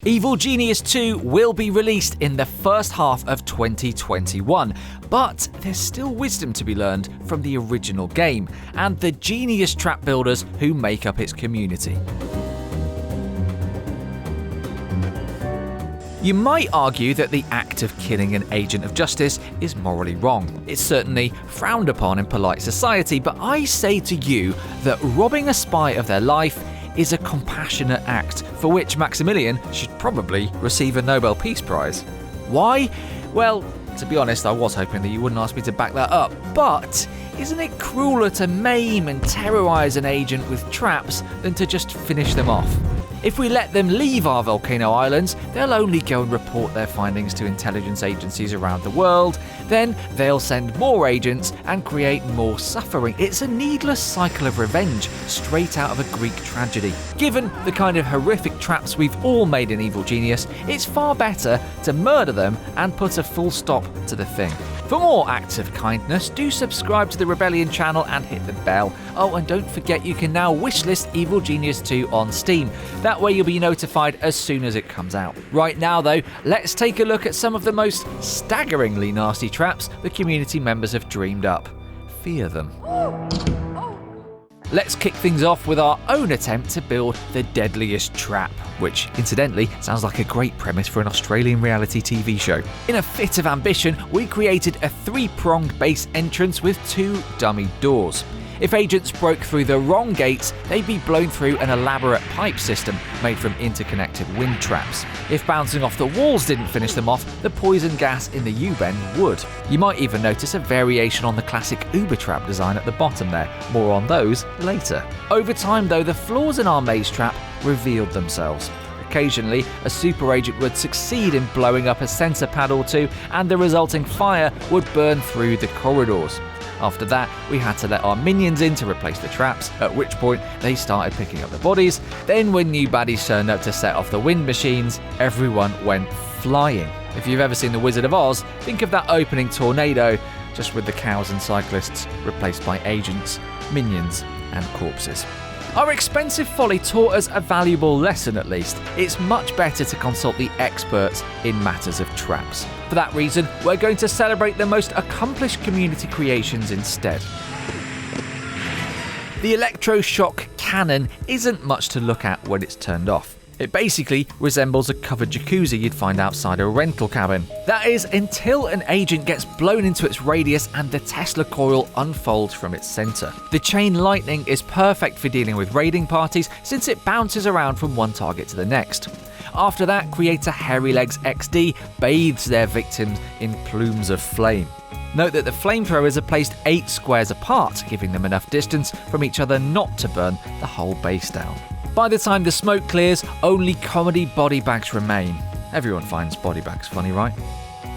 Evil Genius 2 will be released in the first half of 2021, but there's still wisdom to be learned from the original game and the genius trap builders who make up its community. You might argue that the act of killing an agent of justice is morally wrong. It's certainly frowned upon in polite society, but I say to you that robbing a spy of their life is a compassionate act for which Maximillian should probably receive a Nobel Peace Prize. Why? Well, to be honest, I was hoping that you wouldn't ask me to back that up, but isn't it crueler to maim and terrorise an agent with traps than to just finish them off? If we let them leave our volcano islands, they'll only go and report their findings to intelligence agencies around the world. Then they'll send more agents and create more suffering. It's a needless cycle of revenge, straight out of a Greek tragedy. Given the kind of horrific traps we've all made in Evil Genius, it's far better to murder them and put a full stop to the thing. For more acts of kindness, do subscribe to the Rebellion channel and hit the bell. Oh, and don't forget you can now wishlist Evil Genius 2 on Steam. That way you'll be notified as soon as it comes out. Right now though, let's take a look at some of the most staggeringly nasty traps the community members have dreamed up. Fear them. Let's kick things off with our own attempt to build the Deadliest trap, which, incidentally, sounds like a great premise for an Australian reality TV show. In a fit of ambition, we created a 3-pronged base entrance with 2 dummy doors. If agents broke through the wrong gates, they'd be blown through an elaborate pipe system made from interconnected wind traps. If bouncing off the walls didn't finish them off, the poison gas in the U-bend would. You might even notice a variation on the classic Uber trap design at the bottom there. More on those later. Over time though, the flaws in our maze trap revealed themselves. Occasionally, a super agent would succeed in blowing up a sensor pad or two, and the resulting fire would burn through the corridors. After that, we had to let our minions in to replace the traps, at which point they started picking up the bodies. Then when new baddies turned up to set off the wind machines, everyone went flying. If you've ever seen The Wizard of Oz, think of that opening tornado, just with the cows and cyclists replaced by agents, minions, and corpses. Our expensive folly taught us a valuable lesson at least. It's much better to consult the experts in matters of traps. For that reason, we're going to celebrate the most accomplished community creations instead. The electroshock cannon isn't much to look at when it's turned off. It basically resembles a covered jacuzzi you'd find outside a rental cabin. That is, until an agent gets blown into its radius and the Tesla coil unfolds from its center. The chain lightning is perfect for dealing with raiding parties since it bounces around from one target to the next. After that, Creator Hairy Legs XD bathes their victims in plumes of flame. Note that the flamethrowers are placed 8 squares apart, giving them enough distance from each other not to burn the whole base down. By the time the smoke clears, only comedy body bags remain. Everyone finds body bags funny, right?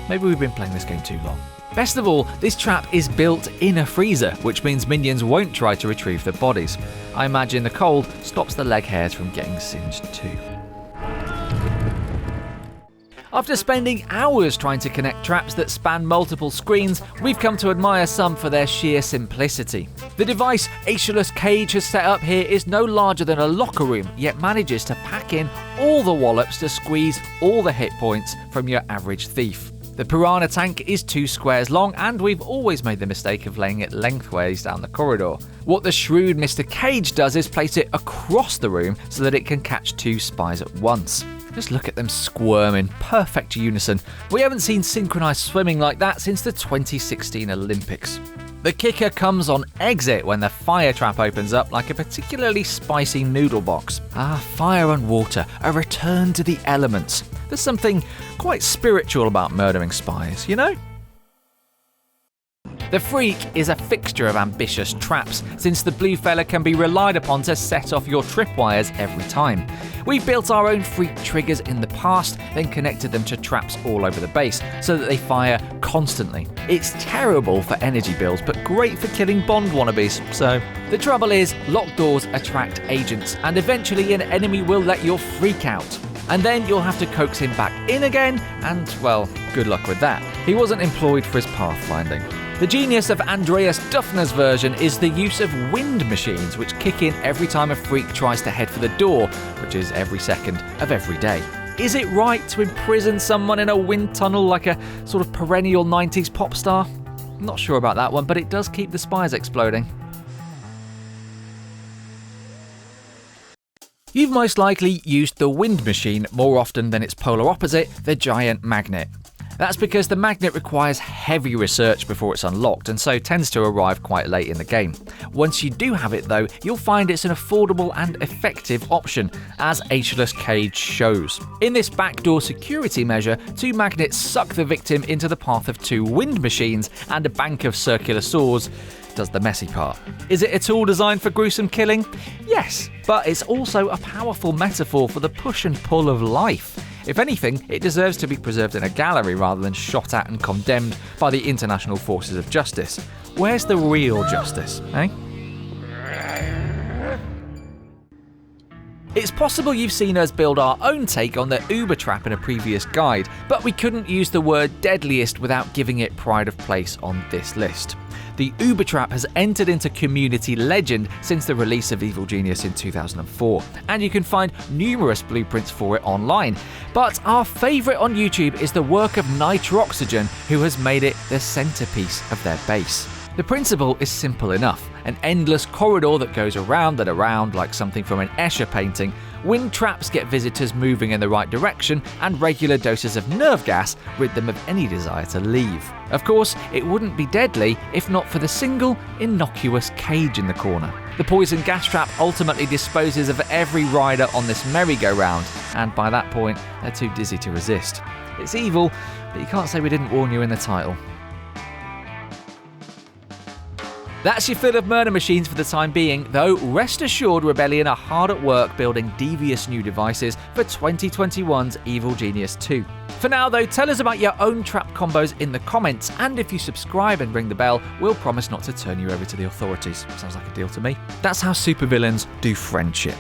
Maybe we've been playing this game too long. Best of all, this trap is built in a freezer, which means minions won't try to retrieve the bodies. I imagine the cold stops the leg hairs from getting singed too. After spending hours trying to connect traps that span multiple screens, we've come to admire some for their sheer simplicity. The device Aeschylus Cage has set up here is no larger than a locker room, yet manages to pack in all the wallops to squeeze all the hit points from your average thief. The piranha tank is 2 squares long, and we've always made the mistake of laying it lengthways down the corridor. What the shrewd Mr. Cage does is place it across the room so that it can catch 2 spies at once. Just look at them squirm in perfect unison. We haven't seen synchronized swimming like that since the 2016 Olympics. The kicker comes on exit when the fire trap opens up like a particularly spicy noodle box. Fire and water, a return to the elements. There's something quite spiritual about murdering spies, you know? The Freak is a fixture of ambitious traps, since the blue fella can be relied upon to set off your tripwires every time. We've built our own Freak triggers in the past, then connected them to traps all over the base, so that they fire constantly. It's terrible for energy bills, but great for killing Bond wannabes, so... The trouble is, locked doors attract agents, and eventually an enemy will let your Freak out. And then you'll have to coax him back in again, and, well, good luck with that. He wasn't employed for his pathfinding. The genius of Andreas Duffner's version is the use of wind machines, which kick in every time a freak tries to head for the door, which is every second of every day. Is it right to imprison someone in a wind tunnel like a sort of perennial 90s pop star? Not sure about that one, but it does keep the spires exploding. You've most likely used the wind machine more often than its polar opposite, the giant magnet. That's because the magnet requires heavy research before it's unlocked, and so tends to arrive quite late in the game. Once you do have it though, you'll find it's an affordable and effective option, as Ageless Cage shows. In this backdoor security measure, 2 magnets suck the victim into the path of 2 wind machines, and a bank of circular saws does the messy part. Is it a tool designed for gruesome killing? Yes, but it's also a powerful metaphor for the push and pull of life. If anything, it deserves to be preserved in a gallery rather than shot at and condemned by the international forces of justice. Where's the real justice, eh? It's possible you've seen us build our own take on the Uber trap in a previous guide, but we couldn't use the word Deadliest without giving it pride of place on this list. The Uber trap has entered into community legend since the release of Evil Genius in 2004, and you can find numerous blueprints for it online. But our favourite on YouTube is the work of Nitroxygen, who has made it the centrepiece of their base. The principle is simple enough: an endless corridor that goes around and around like something from an Escher painting. Wind traps get visitors moving in the right direction, and regular doses of nerve gas rid them of any desire to leave. Of course, it wouldn't be deadly if not for the single, innocuous cage in the corner. The poison gas trap ultimately disposes of every rider on this merry-go-round, and by that point, they're too dizzy to resist. It's evil, but you can't say we didn't warn you in the title. That's your fill of murder machines for the time being, though rest assured Rebellion are hard at work building devious new devices for 2021's Evil Genius 2. For now though, tell us about your own trap combos in the comments, and if you subscribe and ring the bell, we'll promise not to turn you over to the authorities. Sounds like a deal to me. That's how supervillains do friendship.